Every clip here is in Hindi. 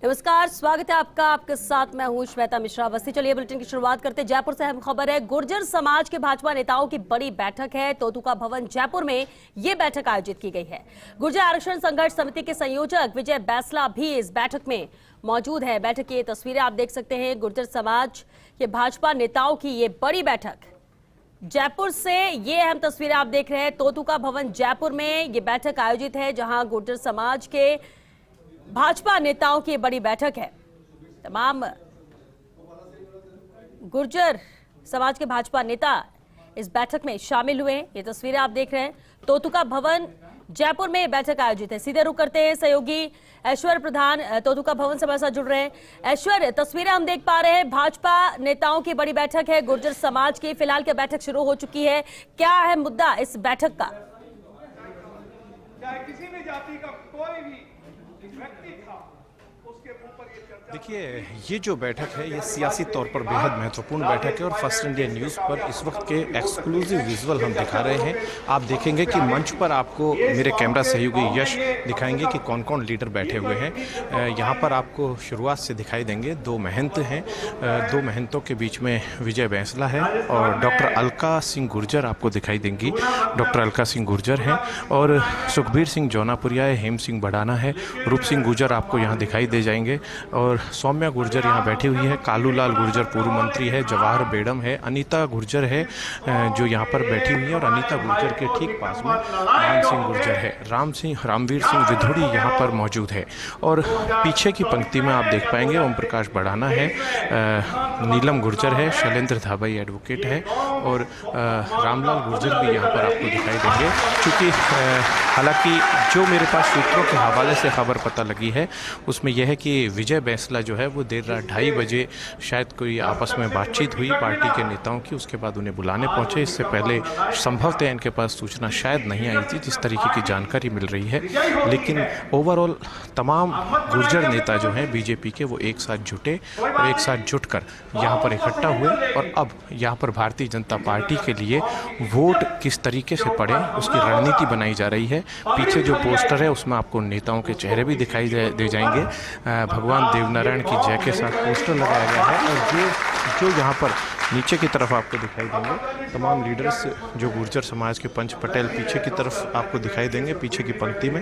नमस्कार, स्वागत है आपका। आपके साथ मैं हूं श्वेता मिश्रा अवस्थी। चलिए बुलेटिन की शुरुआत करते हैं। जयपुर से अहम खबर है। गुर्जर समाज के भाजपा नेताओं की बड़ी बैठक है। तोतुका भवन जयपुर में ये बैठक आयोजित की गई है। गुर्जर आरक्षण संघर्ष समिति के संयोजक विजय बैंसला भी इस बैठक में मौजूद है। बैठक की ये तस्वीरें आप देख सकते हैं। गुर्जर समाज के भाजपा नेताओं की ये बड़ी बैठक जयपुर से, ये अहम तस्वीरें आप देख रहे हैं। तोतुका भवन जयपुर में ये बैठक आयोजित है, जहां गुर्जर समाज के भाजपा नेताओं की बड़ी बैठक है। तमाम गुर्जर समाज के भाजपा नेता इस बैठक में शामिल हुए। ये तस्वीरें आप देख रहे हैं। तोतुका भवन जयपुर में बैठक आयोजित है। सीधे रुख करते हैं, सहयोगी ऐश्वर्य प्रधान तोतुका भवन से हमारे साथ जुड़ रहे हैं। ऐश्वर्य, तस्वीरें हम देख पा रहे हैं। भाजपा नेताओं की बड़ी बैठक है गुर्जर समाज की। फिलहाल क्या बैठक शुरू हो चुकी है, क्या है मुद्दा इस बैठक का? चाहे किसी भी जाति का कोई भी व्यक्ति था, उसके ऊपर ये चर्चा। देखिए, ये जो बैठक है ये सियासी तौर पर बेहद महत्वपूर्ण बैठक है और फर्स्ट इंडिया न्यूज़ पर इस वक्त के एक्सक्लूसिव विजुअल हम दिखा रहे हैं। आप देखेंगे कि मंच पर आपको मेरे कैमरा सहयोगी यश दिखाएंगे कि कौन कौन लीडर बैठे हुए हैं। यहाँ पर आपको शुरुआत से दिखाई देंगे दो महंत हैं। दो महंतों के बीच में विजय बैंसला है और डॉक्टर अलका सिंह गुर्जर आपको दिखाई देंगी। डॉक्टर अलका सिंह गुर्जर हैं और सुखबीर सिंह जौनापुरिया है, हेम सिंह बढ़ाना है, रूप सिंह गुर्जर आपको यहाँ दिखाई दे जाएंगे और सौम्या गुर्जर यहाँ बैठी हुई है। कालूलाल गुर्जर पूर्व मंत्री है, जवाहर बेगम है, अनीता गुर्जर है जो यहाँ पर बैठी हुई है और अनीता गुर्जर के ठीक पास में राम सिंह गुर्जर है। रामवीर सिंह विधुड़ी यहाँ पर मौजूद है और पीछे की पंक्ति में आप देख पाएंगे ओम प्रकाश बढ़ाना है, नीलम गुर्जर है, शैलेंद्र धाबाई एडवोकेट है और रामलाल गुर्जर भी यहाँ पर आपको दिखाई देंगे। क्योंकि हालांकि जो मेरे पास सूत्रों के हवाले से खबर पता लगी है उसमें यह है कि विजय बैंसला जो है वो देर रात 2:30 बजे शायद कोई आपस में बातचीत हुई पार्टी के नेताओं की, उसके बाद उन्हें बुलाने पहुंचे। इससे पहले संभवतः इनके पास सूचना शायद नहीं आई थी, जिस तरीके की जानकारी मिल रही है। लेकिन ओवरऑल तमाम गुर्जर नेता जो हैं बीजेपी के, वो एक साथ जुटे और एक साथ जुटकर यहाँ पर इकट्ठा हुए और अब यहाँ पर भारतीय जनता पार्टी के लिए वोट किस तरीके से पड़े उसकी रणनीति बनाई जा रही है। पीछे जो पोस्टर है उसमें आपको नेताओं के चेहरे भी दिखाई दे जाएंगे। भगवान देवनारायण की जय के साथ पोस्टर लगाया गया है और जो यहाँ पर नीचे की तरफ आपको दिखाई देंगे तमाम लीडर्स जो गुर्जर समाज के, पंच पटेल पीछे की तरफ आपको दिखाई देंगे पीछे की पंक्ति में,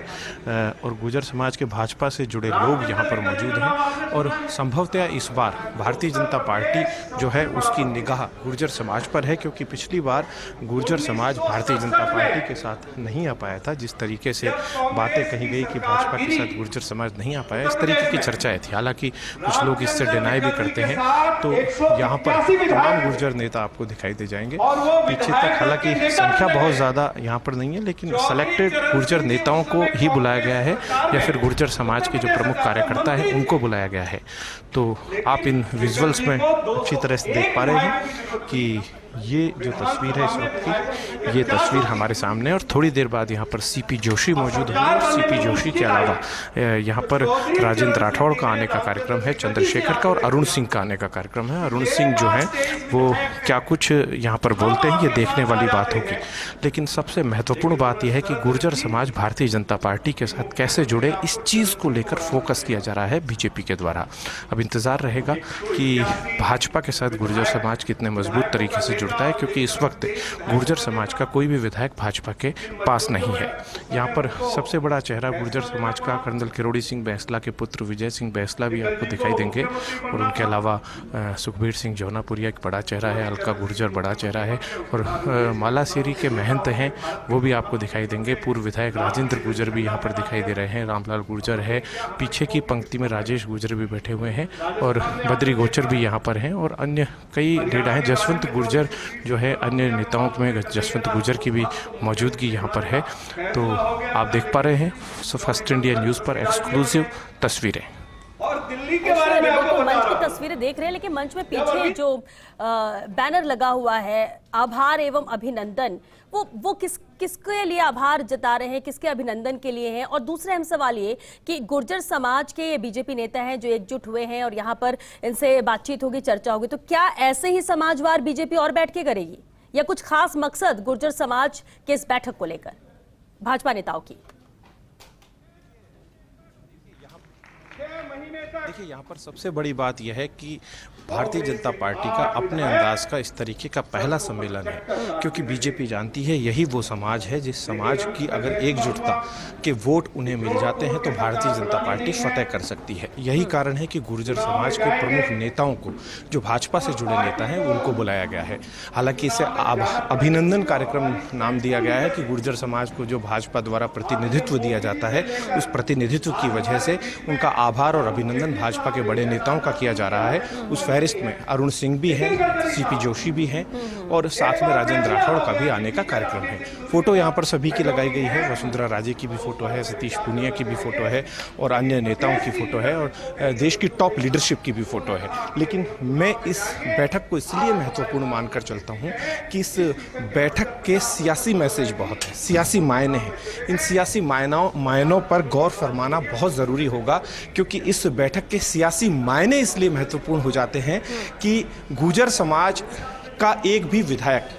और गुर्जर समाज के भाजपा से जुड़े लोग यहाँ पर मौजूद हैं। और संभवतः इस बार भारतीय जनता पार्टी जो है उसकी निगाह गुर्जर समाज पर है, क्योंकि पिछली बार गुर्जर समाज भारतीय जनता पार्टी के साथ नहीं आ पाया था। जिस तरीके से बातें कही गई कि भाजपा के साथ गुर्जर समाज नहीं आ पाया, इस तरीके की चर्चाएं थी। हालांकि कुछ लोग इससे डिनाई भी करते हैं। तो यहाँ पर तमाम गुर्जर नेता आपको दिखाई दे जाएंगे पीछे तक। हालांकि संख्या बहुत ज़्यादा यहाँ पर नहीं है, लेकिन सेलेक्टेड गुर्जर नेताओं को ही बुलाया गया है या फिर गुर्जर समाज के जो प्रमुख कार्यकर्ता हैं उनको बुलाया गया है। तो आप इन विजुअल्स में अच्छी तरह से देख पा रहे हैं कि ये जो तस्वीर है इस वक्त की, ये तस्वीर हमारे सामने है। और थोड़ी देर बाद यहाँ पर सीपी जोशी मौजूद होंगे और सीपी जोशी के अलावा यहाँ पर राजेंद्र राठौड़ का आने का कार्यक्रम है, चंद्रशेखर का और अरुण सिंह का आने का कार्यक्रम है। अरुण सिंह जो है वो क्या कुछ यहाँ पर बोलते हैं ये देखने वाली बात होगी। लेकिन सबसे महत्वपूर्ण बात यह है कि गुर्जर समाज भारतीय जनता पार्टी के साथ कैसे जुड़े, इस चीज़ को लेकर फोकस किया जा रहा है बीजेपी के द्वारा। अब इंतज़ार रहेगा कि भाजपा के साथ गुर्जर समाज कितने मजबूत तरीके से जुड़ता है, क्योंकि इस वक्त गुर्जर समाज का कोई भी विधायक भाजपा के पास नहीं है। यहाँ पर सबसे बड़ा चेहरा गुर्जर समाज का कर्नल किरोड़ी सिंह बैंसला के पुत्र विजय सिंह बैंसला भी आपको दिखाई देंगे और उनके अलावा सुखबीर सिंह जौनापुरिया एक बड़ा चेहरा है, अलका गुर्जर बड़ा चेहरा है और मालासेरी के महंत हैं वो भी आपको दिखाई देंगे। पूर्व विधायक राजेंद्र गुर्जर भी यहाँ पर दिखाई दे रहे हैं, रामलाल गुर्जर है, पीछे की पंक्ति में राजेश गुर्जर भी बैठे हुए हैं और बद्री गोचर भी यहाँ पर हैं और अन्य कई लीडर हैं। जसवंत गुर्जर जो है, अन्य नेताओं में जसवंत गुर्जर की भी मौजूदगी यहाँ पर है। तो आप देख पा रहे हैं फर्स्ट इंडिया न्यूज़ पर एक्सक्लूसिव तस्वीरें। और दिल्ली के बारे में आपको मंच की तस्वीरें देख रहे हैं, लेकिन मंच में पीछे जो बैनर लगा हुआ है आभार एवं अभिनंदन, वो किसके लिए आभार जता रहे हैं, किसके अभिनंदन के लिए हैं? और दूसरा अहम सवाल ये कि गुर्जर समाज के ये बीजेपी नेता हैं जो एकजुट हुए हैं और यहाँ पर इनसे बातचीत होगी, चर्चा होगी, तो क्या ऐसे ही समाजवार बीजेपी और बैठ के करेगी या कुछ खास मकसद गुर्जर समाज के इस बैठक को लेकर भाजपा नेताओं की? महीने तक देखिए, यहाँ पर सबसे बड़ी बात यह है कि भारतीय जनता पार्टी का अपने अंदाज का इस तरीके का पहला सम्मेलन है, क्योंकि बीजेपी जानती है यही वो समाज है जिस समाज की अगर एकजुटता के वोट उन्हें मिल जाते हैं तो भारतीय जनता पार्टी फतेह कर सकती है। यही कारण है कि गुर्जर समाज के प्रमुख नेताओं को, जो भाजपा से जुड़े नेता हैं, उनको बुलाया गया है। हालांकि इसे अभिनंदन कार्यक्रम नाम दिया गया है कि गुर्जर समाज को जो भाजपा द्वारा प्रतिनिधित्व दिया जाता है, उस प्रतिनिधित्व की वजह से उनका आभार और अभिनंदन भाजपा के बड़े नेताओं का किया जा रहा है। उस फहरिस्त में अरुण सिंह भी हैं, सीपी जोशी भी हैं और साथ में राजेंद्र राठौड़ का भी आने का कार्यक्रम है। फोटो यहाँ पर सभी की लगाई गई है। वसुंधरा राजे की भी फोटो है, सतीश पूनिया की भी फोटो है और अन्य नेताओं की फोटो है और देश की टॉप लीडरशिप की भी फोटो है। लेकिन मैं इस बैठक को इसलिए महत्वपूर्ण मानकर चलता हूँ कि इस बैठक के सियासी मैसेज बहुत है, सियासी मायने हैं। इन सियासी मायनों पर गौर फरमाना बहुत ज़रूरी होगा, क्योंकि इस बैठक के सियासी मायने इसलिए महत्वपूर्ण हो जाते हैं कि गुर्जर समाज का एक भी विधायक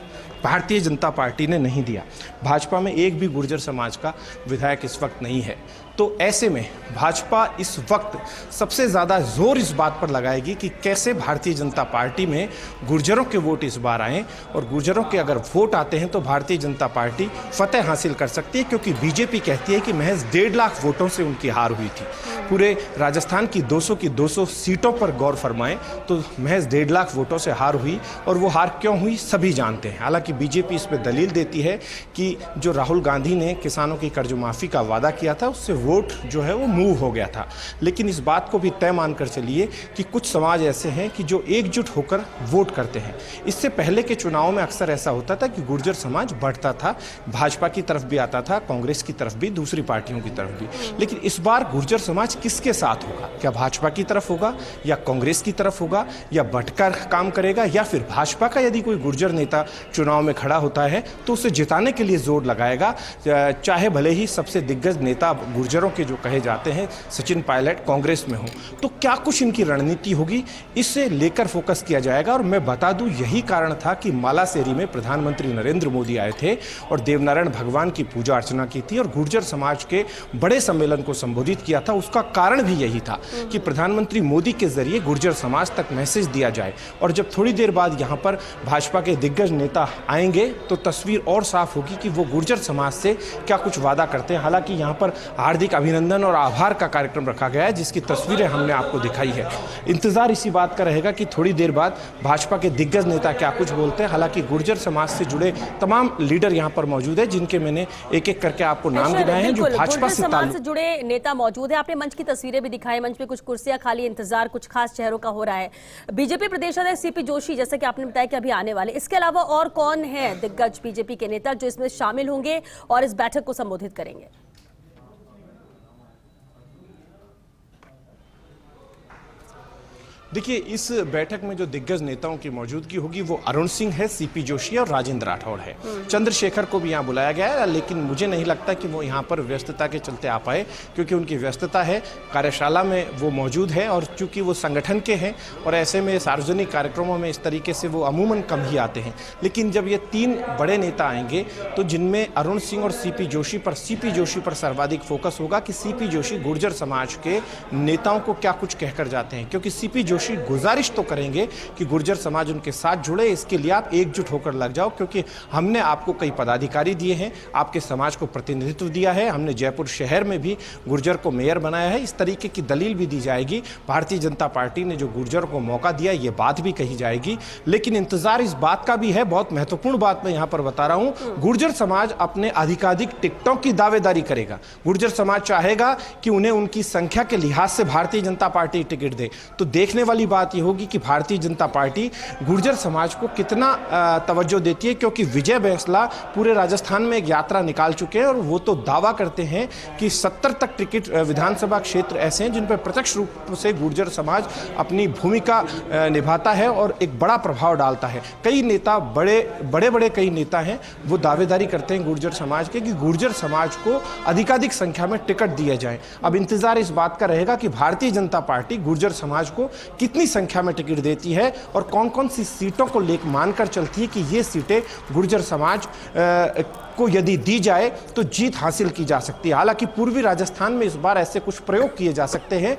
भारतीय जनता पार्टी ने नहीं दिया। भाजपा में एक भी गुर्जर समाज का विधायक इस वक्त नहीं है। तो ऐसे में भाजपा इस वक्त सबसे ज़्यादा जोर इस बात पर लगाएगी कि कैसे भारतीय जनता पार्टी में गुर्जरों के वोट इस बार आएँ, और गुर्जरों के अगर वोट आते हैं तो भारतीय जनता पार्टी फतेह हासिल कर सकती है, क्योंकि बीजेपी कहती है कि महज 1.5 लाख वोटों से उनकी हार हुई थी। पूरे राजस्थान की 200 सीटों पर गौर फरमाएं तो महज 1.5 लाख वोटों से हार हुई, और वो हार क्यों हुई सभी जानते हैं। हालांकि बीजेपी इस पर दलील देती है कि जो राहुल गांधी ने किसानों की कर्ज माफ़ी का वादा किया था, उससे वोट जो है वो मूव हो गया था। लेकिन इस बात को भी तय मानकर चलिए कि कुछ समाज ऐसे हैं कि जो एकजुट होकर वोट करते हैं। इससे पहले के चुनाव में अक्सर ऐसा होता था कि गुर्जर समाज बढ़ता था, भाजपा की तरफ भी आता था, कांग्रेस की तरफ भी, दूसरी पार्टियों की तरफ भी। लेकिन इस बार गुर्जर समाज किसके साथ होगा? क्या भाजपा की तरफ होगा या कांग्रेस की तरफ होगा, या बंटकर काम करेगा, या फिर भाजपा का यदि कोई गुर्जर नेता चुनाव में खड़ा होता है तो उसे जिताने के लिए जोर लगाएगा, चाहे भले ही सबसे दिग्गज नेता गुर्जरों के जो कहे जाते हैं सचिन पायलट कांग्रेस में हो। तो क्या कुछ इनकी रणनीति होगी, इससे लेकर फोकस किया जाएगा। और मैं बता दूं, यही कारण था कि मालासेरी में प्रधानमंत्री नरेंद्र मोदी आए थे और देवनारायण भगवान की पूजा अर्चना की थी और गुर्जर समाज के बड़े सम्मेलन को संबोधित किया था। उसका कारण भी यही था कि प्रधानमंत्री मोदी के जरिए गुर्जर समाज तक मैसेज दिया जाए। और जब थोड़ी देर बाद यहाँ पर भाजपा के दिग्गज नेता आएंगे तो तस्वीर और साफ होगी कि वो गुर्जर समाज से क्या कुछ वादा करते हैं। हालांकि यहाँ पर हार्दिक अभिनंदन और आभार का कार्यक्रम रखा गया है, जिसकी तस्वीरें हमने आपको दिखाई है। इंतजार इसी बात का रहेगा कि थोड़ी देर बाद भाजपा के दिग्गज नेता क्या कुछ बोलते हैं। हालांकि गुर्जर समाज से जुड़े तमाम लीडर यहाँ पर मौजूद है, जिनके मैंने एक एक करके आपको नाम गिनाए हैं, जो भाजपा से जुड़े नेता मौजूद है। आपने मंच की तस्वीरें भी दिखाई, मंच पे कुछ कुर्सियां खाली, इंतजार कुछ खास चेहरों का हो रहा है। बीजेपी प्रदेश अध्यक्ष सीपी जोशी, जैसे कि आपने बताया कि अभी आने वाले, इसके अलावा और कौन है दिग्गज बीजेपी के नेता जो इसमें शामिल होंगे और इस बैठक को संबोधित करेंगे? देखिए, इस बैठक में जो दिग्गज नेताओं की मौजूदगी होगी वो अरुण सिंह है, सीपी जोशी और राजेंद्र राठौड़ है। चंद्रशेखर को भी यहाँ बुलाया गया है, लेकिन मुझे नहीं लगता कि वो यहाँ पर व्यस्तता के चलते आ पाए, क्योंकि उनकी व्यस्तता है, कार्यशाला में वो मौजूद है। और चूंकि वो संगठन के हैं और ऐसे में सार्वजनिक कार्यक्रमों में इस तरीके से वो अमूमन कम ही आते हैं। लेकिन जब ये 3 बड़े नेता आएंगे तो जिनमें अरुण सिंह और सीपी जोशी पर सर्वाधिक फोकस होगा कि सीपी जोशी गुर्जर समाज के नेताओं को क्या कुछ कहकर जाते हैं। क्योंकि सीपी जोशी गुजारिश तो करेंगे कि गुर्जर समाज उनके साथ जुड़े, इसके लिए आप एकजुट होकर लग जाओ, क्योंकि हमने आपको कई पदाधिकारी दिए हैं, आपके समाज को प्रतिनिधित्व दिया है, हमने जयपुर शहर में भी गुर्जर को मेयर बनाया है। इस तरीके की दलील भी दी जाएगी। भारतीय जनता पार्टी ने जो गुर्जर को मौका दिया, ये बात भी कही जाएगी। लेकिन इंतजार इस बात का भी है, बहुत महत्वपूर्ण बात मैं यहां पर बता रहा हूं, गुर्जर समाज अपने अधिकाधिक टिकटों की दावेदारी करेगा। गुर्जर समाज चाहेगा कि उन्हें उनकी संख्या के लिहाज से भारतीय जनता पार्टी टिकट दे। तो देखने वाली बात यह होगी कि भारतीय जनता पार्टी गुर्जर समाज को कितना तवज्जो देती है, क्योंकि विजय बैंसला पूरे राजस्थान में एक यात्रा निकाल चुके हैं और वो तो दावा करते हैं कि 70 तक टिकट विधानसभा क्षेत्र ऐसे हैं जिन पर प्रत्यक्ष रूप से गुर्जर समाज अपनी भूमिका निभाता है और एक बड़ा प्रभाव डालता है। कई नेता, बड़े कई नेता हैं, वो दावेदारी करते हैं गुर्जर समाज के कि गुर्जर समाज को अधिकाधिक संख्या में टिकट दिए जाएं। अब इंतजार इस बात का रहेगा कि भारतीय जनता पार्टी गुर्जर समाज को कितनी संख्या में टिकट देती है और कौन कौन सी सीटों को लेकर मानकर चलती है कि ये सीटें गुर्जर समाज को यदि दी जाए तो जीत हासिल की जा सकती है। हालांकि पूर्वी राजस्थान में इस बार ऐसे कुछ प्रयोग किए जा सकते हैं।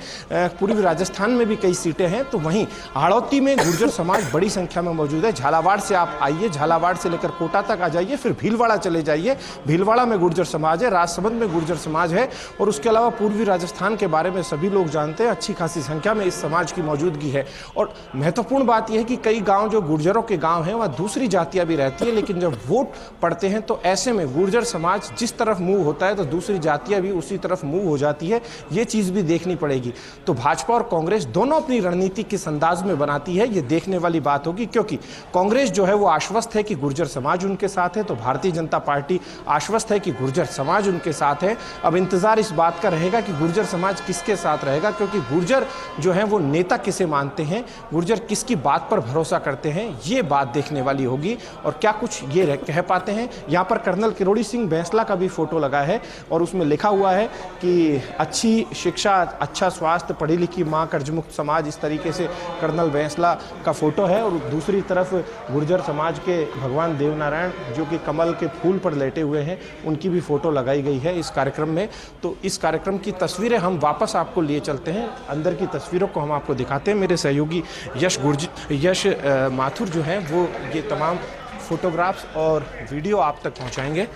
पूर्वी राजस्थान में भी कई सीटें हैं, तो वहीं हाड़ौती में गुर्जर समाज बड़ी संख्या में मौजूद है। झालावाड़ से आप आइए, झालावाड़ से लेकर कोटा तक आ जाइए, फिर भीलवाड़ा चले जाइए, भीलवाड़ा में गुर्जर समाज है, राजसमंद में गुर्जर समाज है, और उसके अलावा पूर्वी राजस्थान के बारे में सभी लोग जानते हैं, अच्छी खासी संख्या में इस समाज की मौजूदगी है। और महत्वपूर्ण बात यह है कि कई गांव जो गुर्जरों के गांव हैं वहाँ दूसरी जातियां भी रहती है, लेकिन जब वोट पड़ते हैं तो ऐसे में गुर्जर समाज जिस तरफ मूव होता है तो दूसरी जातियां भी उसी तरफ मूव हो जाती है। ये चीज़ भी देखनी पड़ेगी। तो भाजपा और कांग्रेस दोनों अपनी रणनीति किस अंदाज में बनाती है ये देखने वाली बात होगी, क्योंकि कांग्रेस जो है वो आश्वस्त है कि गुर्जर समाज उनके साथ है, तो भारतीय जनता पार्टी आश्वस्त है कि गुर्जर समाज उनके साथ है। अब इंतजार इस बात का रहेगा कि गुर्जर समाज किसके साथ रहेगा, क्योंकि गुर्जर जो है वो नेता किसे मानते हैं, गुर्जर किसकी बात पर भरोसा करते हैं, ये बात देखने वाली होगी। और क्या कुछ ये कह पाते हैं। यहाँ पर कर्नल किरोड़ी सिंह बैंसला का भी फोटो लगा है और उसमें लिखा हुआ है कि अच्छी शिक्षा, अच्छा स्वास्थ्य, पढ़ी लिखी माँ, कर्जमुक्त समाज, इस तरीके से कर्नल बैंसला का फोटो है। और दूसरी तरफ गुर्जर समाज के भगवान देवनारायण जो कि कमल के फूल पर लेटे हुए हैं, उनकी भी फोटो लगाई गई है इस कार्यक्रम में। तो इस कार्यक्रम की तस्वीरें हम वापस आपको लिए चलते हैं, अंदर की तस्वीरों को हम आपको दिखाते हैं। मेरे सहयोगी यश माथुर जो हैं वो ये तमाम फोटोग्राफ्स और वीडियो आप तक पहुंचाएंगे।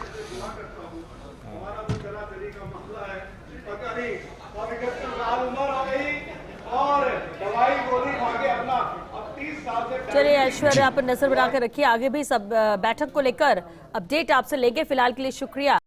चलिए ऐश्वर्य, आप नजर बनाकर रखिए, आगे भी सब बैठक को लेकर अपडेट आपसे लेंगे। फिलहाल के लिए शुक्रिया।